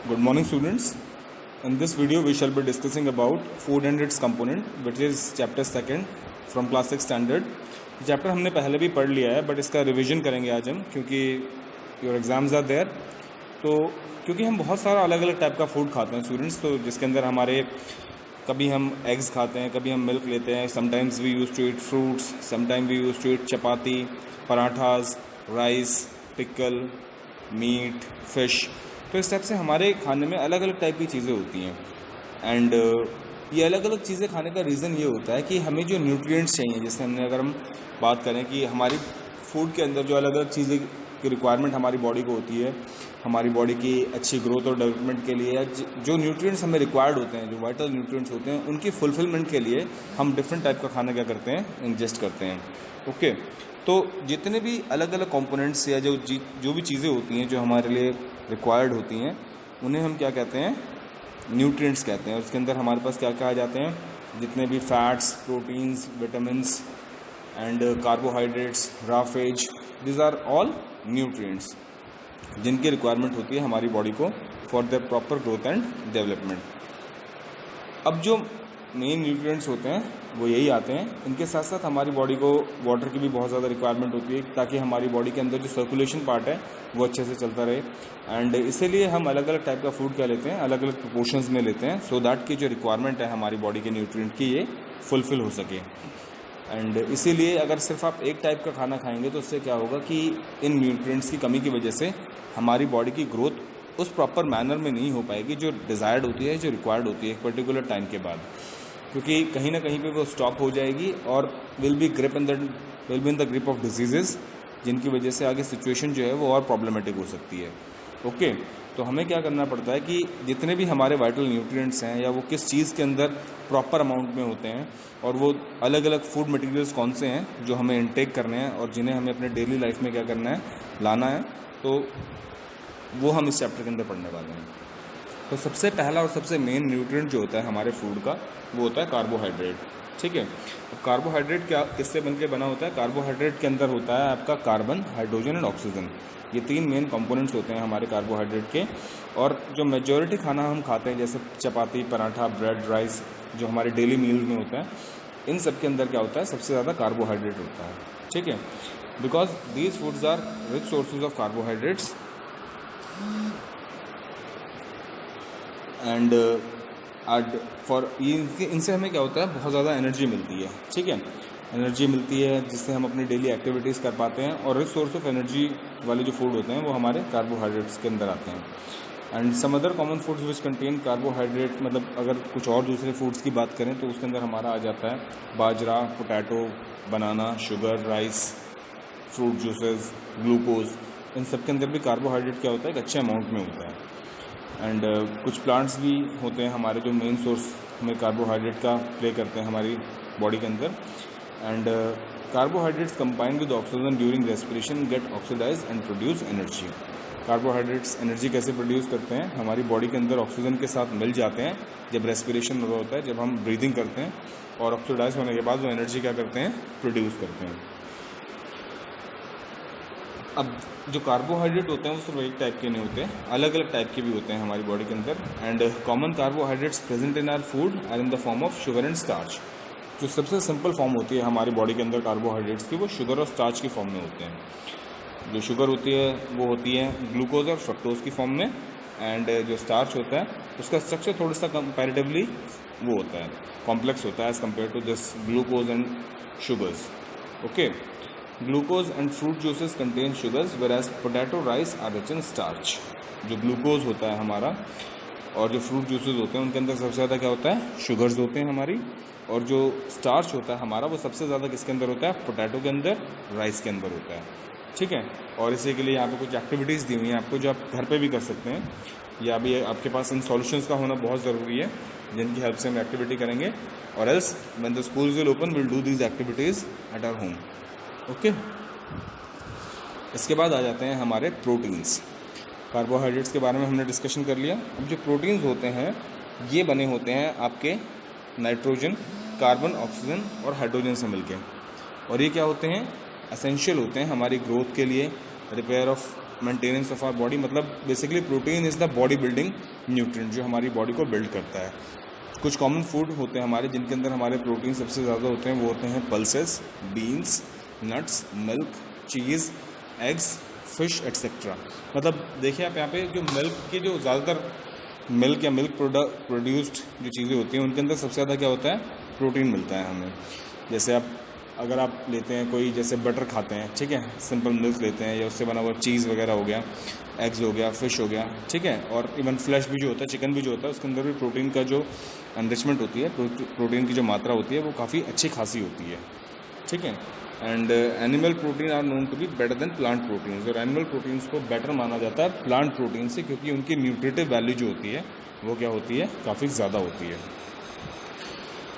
Good morning, students. In this video, we shall be discussing about food and its component, which is chapter 2 from class 6 standard. ये chapter हमने पहले भी पढ़ लिया है, but इसका रिवीजन करेंगे आज हम, क्योंकि योर एग्जाम्स आर देयर. तो क्योंकि हम बहुत सारा अलग अलग टाइप का फूड खाते हैं स्टूडेंट्स, तो जिसके अंदर हमारे कभी हम एग्स खाते हैं, कभी हम मिल्क लेते हैं. Sometimes we use to eat fruits, sometime we use to eat chapati, parathas, rice, pickle, meat, fish. तो इस टाइप से हमारे खाने में अलग अलग टाइप की चीज़ें होती हैं. एंड ये अलग अलग चीज़ें खाने का रीज़न ये होता है कि हमें जो न्यूट्रिएंट्स चाहिए, जैसे हमने अगर हम बात करें कि हमारी फूड के अंदर जो अलग अलग चीज़ें की रिक्वायरमेंट हमारी बॉडी को होती है, हमारी बॉडी की अच्छी ग्रोथ और डेवलपमेंट के लिए, या जो न्यूट्रिएंट्स हमें रिक्वायर्ड होते हैं, जो वाइटल न्यूट्रिएंट्स होते हैं, उनकी फुलफिलमेंट के लिए हम डिफरेंट टाइप का खाना क्या करते हैं, इंजेस्ट करते हैं. ओके. तो जितने भी अलग अलग कंपोनेंट्स या जो भी चीज़ें होती हैं जो हमारे लिए रिक्वायर्ड होती हैं, उन्हें हम क्या कहते हैं, न्यूट्रिएंट्स कहते हैं. और उसके अंदर हमारे पास क्या कहा जाते हैं, जितने भी fats, proteins, vitamins and carbohydrates, roughage, this are all nutrients जिनकी रिक्वायरमेंट होती है हमारी बॉडी को for the proper growth and development. अब जो मेन न्यूट्रिएंट्स होते हैं वो यही आते हैं. इनके साथ साथ हमारी बॉडी को वाटर की भी बहुत ज़्यादा रिक्वायरमेंट होती है, ताकि हमारी बॉडी के अंदर जो सर्कुलेशन पार्ट है वो अच्छे से चलता रहे. एंड इसीलिए हम अलग अलग टाइप का फूड क्या लेते हैं, अलग अलग प्रोपोर्शंस में लेते हैं, सो दैट की जो रिक्वायरमेंट है हमारी बॉडी के न्यूट्रिएंट की, ये फुलफिल हो सके. एंड इसीलिए अगर सिर्फ आप एक टाइप का खाना खाएंगे तो उससे क्या होगा कि इन न्यूट्रिएंट्स की कमी की वजह से हमारी बॉडी की ग्रोथ उस प्रॉपर मैनर में नहीं हो पाएगी जो डिज़ायर्ड होती है, जो रिक्वायर्ड होती है एक पर्टिकुलर टाइम के बाद, क्योंकि कहीं ना कहीं पे वो स्टॉप हो जाएगी और will be in the grip of diseases, जिनकी वजह से आगे सिचुएशन जो है वो और प्रॉब्लमेटिक हो सकती है. ओके. तो हमें क्या करना पड़ता है कि जितने भी हमारे वाइटल न्यूट्रिएंट्स हैं, या वो किस चीज़ के अंदर प्रॉपर अमाउंट में होते हैं, और वो अलग अलग फूड मटेरियल्स कौन से हैं जो हमें इनटेक करने हैं और जिन्हें हमें अपने डेली लाइफ में क्या करना है, लाना है, तो वो हम इस चैप्टर के अंदर पढ़ने वाले हैं. तो सबसे पहला और सबसे मेन न्यूट्रिएंट जो होता है हमारे फूड का, वो होता है कार्बोहाइड्रेट. ठीक है. अब कार्बोहाइड्रेट क्या किससे बनके बना होता है? कार्बोहाइड्रेट के अंदर होता है आपका कार्बन, हाइड्रोजन एंड ऑक्सीजन. ये तीन मेन कंपोनेंट्स होते हैं हमारे कार्बोहाइड्रेट के. और जो मेजॉरिटी खाना हम खाते हैं, जैसे चपाती, पराठा, ब्रेड, राइस, जो हमारे डेली मील में होता है, इन सब के अंदर क्या होता है, सबसे ज़्यादा कार्बोहाइड्रेट होता है. ठीक है. Because these foods are rich sources of carbohydrates and for इनसे हमें क्या होता है, बहुत ज़्यादा एनर्जी मिलती है. ठीक है. एनर्जी मिलती है जिससे हम अपनी डेली एक्टिविटीज़ कर पाते हैं. और रिच सोर्स ऑफ एनर्जी वाले जो फूड होते हैं वो हमारे कार्बोहाइड्रेट्स के अंदर आते हैं. And some other common foods which contain carbohydrate, मतलब अगर कुछ और दूसरे फूड्स की बात करें तो उसके अंदर हमारा आ जाता है बाजरा, potato, banana, sugar, rice, fruit juices, glucose. इन सब के अंदर भी कार्बोहाइड्रेट क्या होता है, एक अच्छे अमाउंट में होता है. एंड कुछ प्लांट्स भी होते हैं हमारे जो मेन सोर्स हमें कार्बोहाइड्रेट का प्ले करते हैं हमारी बॉडी के अंदर. And carbohydrates combined with oxygen during respiration get oxidise and produce energy. Carbohydrates energy कैसे प्रोड्यूस करते हैं, हमारी बॉडी के अंदर ऑक्सीजन के साथ मिल जाते हैं जब रेस्पिरेशन हो रहा होता है, जब हम ब्रीदिंग करते हैं, और ऑक्सीडाइज होने के बाद वो एनर्जी क्या करते हैं, प्रोड्यूस करते हैं. अब जो कार्बोहाइड्रेट होते हैं वो सिर्फ एक टाइप के नहीं होते, अलग अलग टाइप के भी होते हैं हमारी बॉडी के अंदर. And common carbohydrates present in our food are in the form of sugar and starch. जो सबसे सिंपल फॉर्म होती है हमारी बॉडी के अंदर कार्बोहाइड्रेट्स की, वो शुगर और स्टार्च की फॉर्म में होते हैं. जो शुगर होती है वो होती है ग्लूकोज और फ्रक्टोज की फॉर्म में. एंड जो स्टार्च होता है उसका स्ट्रक्चर थोड़ा सा कंपैरेटिवली वो होता है, कॉम्प्लेक्स होता है as compare to this glucose and sugars. Okay. Glucose and fruit juices contain sugars whereas potato, rice are rich in starch. जो ग्लूकोज होता है हमारा और जो फ्रूट जूसेस होते हैं उनके अंदर सबसे ज़्यादा क्या होता है, शुगर्स होते हैं हमारी. और जो स्टार्च होता है हमारा वो सबसे ज़्यादा किसके अंदर होता है, पोटैटो के अंदर, राइस के अंदर होता है. ठीक है. और इसी के लिए यहाँ पे कुछ एक्टिविटीज़ दी हुई हैं आपको जो आप घर पे भी कर सकते हैं, या भी आपके पास इन सॉल्यूशंस का होना बहुत ज़रूरी है जिनकी हेल्प से हम एक्टिविटी करेंगे. और else when the schools will open will do these activities at our home. Okay. इसके बाद आ जाते हैं हमारे प्रोटीन्स. कार्बोहाइड्रेट्स के बारे में हमने डिस्कशन कर लिया. अब जो प्रोटीन्स होते हैं ये बने होते हैं आपके नाइट्रोजन, कार्बन, ऑक्सीजन और हाइड्रोजन से मिलके. और ये क्या होते हैं, एसेंशियल होते हैं हमारी ग्रोथ के लिए, repair of maintenance of our body, मतलब basically protein is the body building nutrient जो हमारी बॉडी को बिल्ड करता है। कुछ कॉमन फूड होते हैं हमारे जिनके अंदर हमारे प्रोटीन सबसे ज़्यादा होते हैं, वो होते हैं पल्सेस, बीन्स, नट्स, मिल्क, चीज़, एग्स, फिश एट्सेट्रा। मतलब देखिए आप यहाँ पे जो मिल्क की जो ज़्यादातर मिल्क या मिल्क प्रोड्यूस्ड जो चीज़ें होती हैं उनके अंदर सबसे ज़्यादा क्या होता है, प्रोटीन मिलता है हमें। जैसे आप अगर आप लेते हैं कोई जैसे बटर खाते हैं, ठीक है, सिंपल मिल्क लेते हैं या उससे बना हुआ चीज़ वगैरह हो गया, एग्स हो गया, फिश हो गया, ठीक है, और इवन फ्लैश भी जो होता है, चिकन भी जो होता है, उसके अंदर भी प्रोटीन का जो एनरिचमेंट होती है, प्रोटीन की जो मात्रा होती है वो काफ़ी अच्छी खासी होती है, ठीक है। And animal protein are known to be better than plant proteins, और एनिमल प्रोटीन्स को बेटर माना जाता है प्लांट प्रोटीन से, क्योंकि उनकी न्यूट्रिटिव वैल्यू जो होती है वो क्या होती है, काफ़ी ज़्यादा होती है।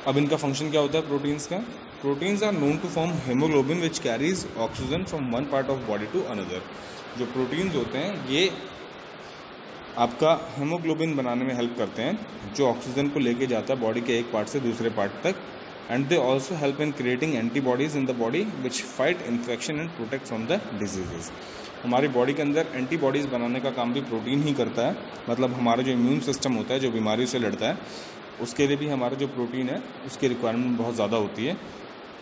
अब इनका फंक्शन क्या होता है प्रोटीन्स का? Proteins are known to form haemoglobin which carries oxygen from one part of body to another. जो प्रोटीन्स होते हैं ये आपका हेमोग्लोबिन बनाने में हेल्प करते हैं, जो ऑक्सीजन को लेके जाता है बॉडी के एक पार्ट से दूसरे पार्ट तक। And they also help in creating antibodies in the body which fight infection and protect from the diseases. हमारी बॉडी के अंदर एंटीबॉडीज़ बनाने का काम भी प्रोटीन ही करता है, मतलब हमारा जो इम्यून सिस्टम होता है जो बीमारियों से लड़ता है उसके लिए भी हमारा जो प्रोटीन है उसकी रिक्वायरमेंट बहुत ज़्यादा होती है,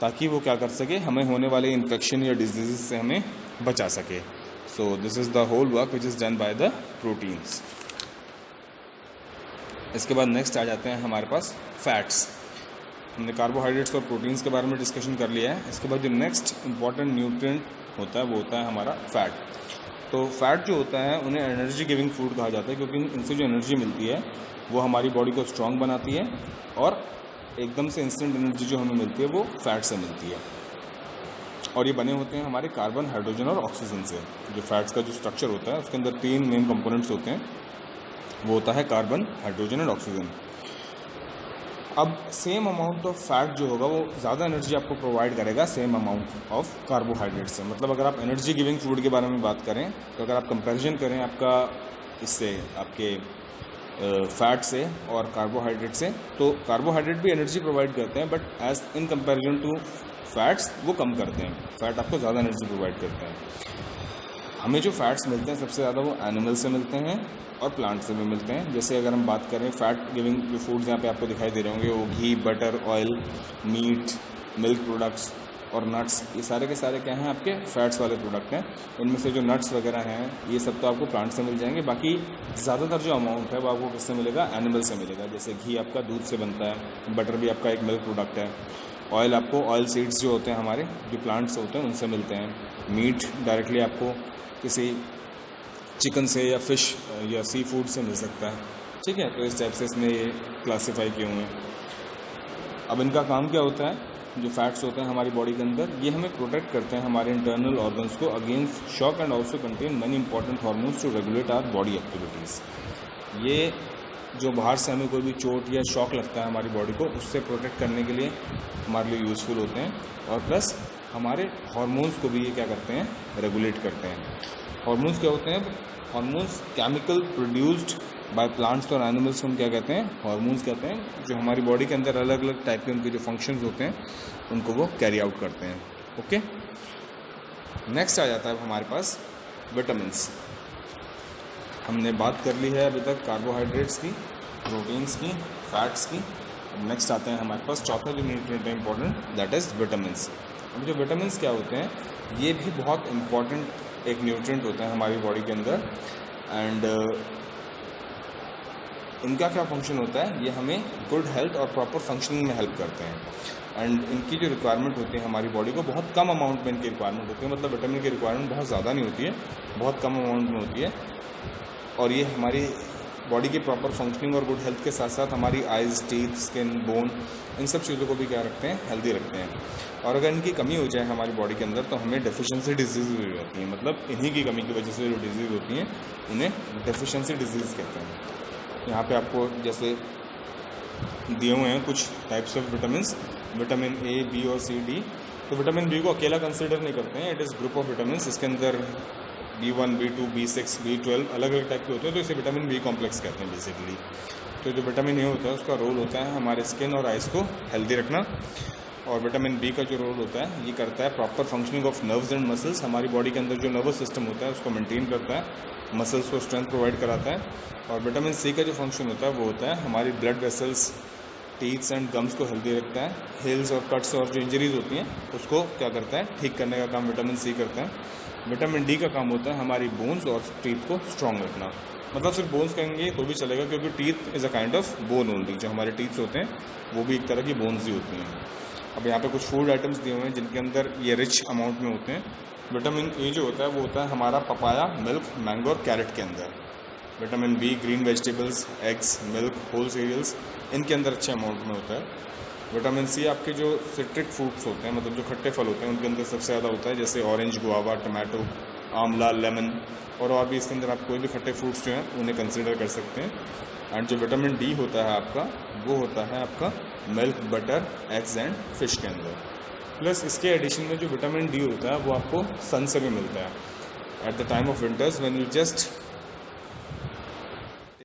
ताकि वो क्या कर सके, हमें होने वाले इन्फेक्शन या डिजीज़ से हमें बचा सके। So this is the whole work which is done by the proteins. इसके बाद नेक्स्ट आ जाते हैं हमारे पास फैट्स। हमने कार्बोहाइड्रेट्स और प्रोटीन्स के बारे में डिस्कशन कर लिया है। इसके बाद जो नेक्स्ट इंपॉर्टेंट न्यूट्रिएंट होता है वो होता है हमारा फैट। तो फैट जो होता है उन्हें एनर्जी गिविंग फूड कहा जाता है, क्योंकि इनसे जो एनर्जी मिलती है वो हमारी बॉडी को स्ट्रॉन्ग बनाती है, और एकदम से इंस्टेंट एनर्जी जो हमें मिलती है वो फैट से मिलती है। और ये बने होते हैं हमारे कार्बन, हाइड्रोजन और ऑक्सीजन से। जो फैट्स का जो स्ट्रक्चर होता है उसके अंदर 3 मेन कंपोनेंट्स होते हैं, वो होता है कार्बन, हाइड्रोजन एंड ऑक्सीजन। अब सेम अमाउंट ऑफ फैट जो होगा वो ज़्यादा एनर्जी आपको प्रोवाइड करेगा सेम अमाउंट ऑफ कार्बोहाइड्रेट से। मतलब अगर आप एनर्जी गिविंग फूड के बारे में बात करें तो अगर आप कंपैरिजन करें आपका इससे, आपके फैट से और कार्बोहाइड्रेट से, तो कार्बोहाइड्रेट भी एनर्जी प्रोवाइड करते हैं, but as in comparison to fats वो कम करते हैं। फैट आपको ज़्यादा एनर्जी प्रोवाइड करते हैं। हमें जो फैट्स मिलते हैं सबसे ज़्यादा वो एनिमल से मिलते हैं और प्लांट से भी मिलते हैं। जैसे अगर हम बात करें फैट गिविंग जो फूड्स यहाँ पे आपको दिखाई दे रहे होंगे, वो घी, butter, oil, meat, milk products और नट्स, ये सारे के सारे क्या हैं, आपके फैट्स वाले प्रोडक्ट हैं। इनमें से जो नट्स वगैरह हैं ये सब तो आपको प्लांट से मिल जाएंगे, बाकी ज़्यादातर जो अमाउंट है वो आपको किससे मिलेगा, एनिमल से मिलेगा। जैसे घी आपका दूध से बनता है, बटर भी आपका एक मिल्क प्रोडक्ट है, ऑयल आपको ऑयल सीड्स जो होते हैं हमारे जो प्लांट्स होते हैं उनसे मिलते हैं, मीट डायरेक्टली आपको किसी चिकन से या फिश या सी फूड से मिल सकता है, ठीक है। तो इस टाइप से इसमें ये क्लासीफाई किए हुए हैं। अब इनका काम क्या होता है, जो फैट्स होते हैं हमारी बॉडी के अंदर ये हमें प्रोटेक्ट करते हैं हमारे इंटरनल ऑर्गन्स को against shock and also contain many important hormones to regulate our body activities. ये जो बाहर से हमें कोई भी चोट या शॉक लगता है हमारी बॉडी को, उससे प्रोटेक्ट करने के लिए हमारे लिए यूज़फुल होते हैं, और प्लस हमारे हार्मोन्स को भी ये क्या करते हैं, रेगुलेट करते हैं। हार्मोन्स क्या होते हैं, hormones chemical produced by plants और एनिमल्स को हम क्या कहते हैं, हार्मोन्स कहते हैं, जो हमारी बॉडी के अंदर अलग अलग टाइप के उनके जो फंक्शंस होते हैं उनको वो कैरी आउट करते हैं। ओके, नेक्स्ट आ जाता है हमारे पास विटामिन्स। हमने बात कर ली है अभी तक कार्बोहाइड्रेट्स की, प्रोटीन्स की, फैट्स की। अब नेक्स्ट आते हैं हमारे पास चौथा जो न्यूट्रिएंट है इंपॉर्टेंट, दैट इज़ विटामिन्स। अब जो विटामिन्स क्या होते हैं, ये भी बहुत इंपॉर्टेंट एक न्यूट्रिएंट होता है हमारी बॉडी के अंदर। एंड इनका क्या फंक्शन होता है, ये हमें गुड हेल्थ और प्रॉपर फंक्शनिंग में हेल्प करते हैं। एंड इनकी जो रिक्वायरमेंट होती है हमारी बॉडी को, बहुत कम अमाउंट में इनकी रिक्वायरमेंट होती है। मतलब विटामिन की रिक्वायरमेंट बहुत ज़्यादा नहीं होती है, बहुत कम अमाउंट में होती है, और ये हमारी बॉडी की प्रॉपर फंक्शनिंग और गुड हेल्थ के साथ साथ हमारी आइज़, टीथ, स्किन, बोन, इन सब चीज़ों को भी क्या रखते हैं, हेल्दी रखते हैं। और अगर इनकी कमी हो जाए हमारी बॉडी के अंदर तो हमें डेफिशिएंसी डिजीज़ भी हो जाती है। मतलब इन्हीं की कमी की वजह से जो डिजीज़ होती हैं उन्हें डेफिशिएंसी डिजीज़ कहते हैं। यहाँ पे आपको जैसे दिए हुए हैं कुछ types of vitamins, vitamin A, B और सी, डी। तो विटामिन बी को अकेला कंसिडर नहीं करते हैं, it is group of vitamins. इसके अंदर B1, B2, B6, B12 अलग अलग टाइप के होते हैं, तो इसे विटामिन बी कॉम्प्लेक्स कहते हैं बेसिकली। तो जो विटामिन ए होता है उसका रोल होता है हमारे स्किन और आइज़ को हेल्दी रखना। और विटामिन बी का जो रोल होता है ये करता है proper functioning of nerves and muscles. हमारी बॉडी के अंदर जो नर्वस सिस्टम होता है उसको मेंटेन करता है, मसल्स को स्ट्रेंथ प्रोवाइड कराता है। और विटामिन सी का जो फंक्शन होता है वो होता है हमारी blood vessels, teeths and gums को हेल्दी रखता है। हेल्स और कट्स और जो इंजरीज होती हैं उसको क्या करता है, ठीक करने का काम विटामिन सी करता है। विटामिन डी का काम होता है हमारी बोन्स और टीथ को स्ट्रॉन्ग रखना। मतलब सिर्फ बोन्स कहेंगे तो भी चलेगा, क्योंकि teeth is a kind of bone only. जो हमारे टीथ्स होते हैं वो भी एक तरह की बोन्स ही होती हैं। अब यहाँ पे कुछ फूड आइटम्स दिए हुए हैं जिनके अंदर ये रिच अमाउंट में होते हैं। विटामिन ए जो होता है वो होता है हमारा पपाया, मिल्क, मैंगो और कैरेट के अंदर। Vitamin B green vegetables, eggs, milk, whole cereals, इनके अंदर अच्छे अमाउंट में होता है। विटामिन सी आपके जो सिट्रिक फ्रूट्स होते हैं, मतलब जो खट्टे फल होते हैं, उनके अंदर सबसे ज़्यादा होता है, जैसे ऑरेंज, गुआवा, टमाटो, आंवला, लेमन और भी इसके अंदर आप कोई भी खट्टे फ्रूट्स जो हैं उन्हें कंसिडर कर सकते हैं। एंड जो विटामिन डी होता है आपका, वो होता है आपका milk, butter, eggs and fish के अंदर। प्लस इसके एडिशन में जो विटामिन डी होता है वो आपको सन से भी मिलता है। At the time of winters when you just